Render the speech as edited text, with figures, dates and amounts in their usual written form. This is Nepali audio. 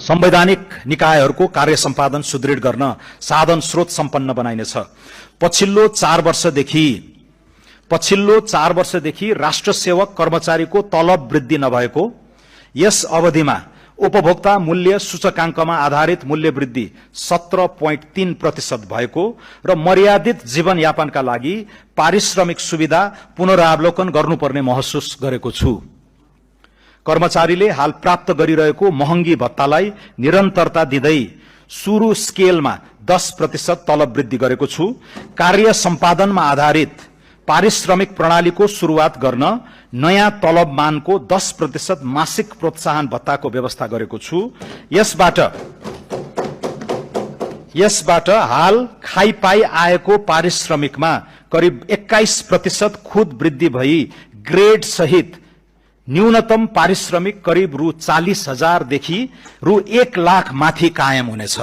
संवैधानिक निकायहरूको कार्य सम्पादन सुदृढ गर्न साधन स्रोत सम्पन्न बनाइनेछ। पछिल्लो 4 वर्षदेखि राष्ट्र सेवक कर्मचारीको तलब वृद्धि नभएको, यस अवधिमा उपभोक्ता मूल्य सूचकाङ्कमा आधारित मूल्य वृद्धि 17.3% भएको र मर्यादित जीवनयापनका लागि पारिश्रमिक सुविधा पुनरावलोकन गर्नुपर्ने महसुस गरेको छु। कर्मचारीले हाल प्राप्त गरिरहेको महँगी भत्तालाई निरन्तरता दिँदै सुरु स्केलमा 10% तलब वृद्धि गरेको छु। कार्य सम्पादनमा आधारित पारिश्रमिक प्रणालीको सुरुवात गर्न नयाँ तलब मानको 10% मासिक प्रोत्साहन भत्ताको व्यवस्था गरेको छु। यसबाट हाल खाइपाई आएको पारिश्रमिकमा करिब 21% खुद वृद्धि भई ग्रेड सहित न्यूनतम पारिश्रमिक करिब रु 40,000 देखि रु 1 लाख माथि कायम हुनेछ।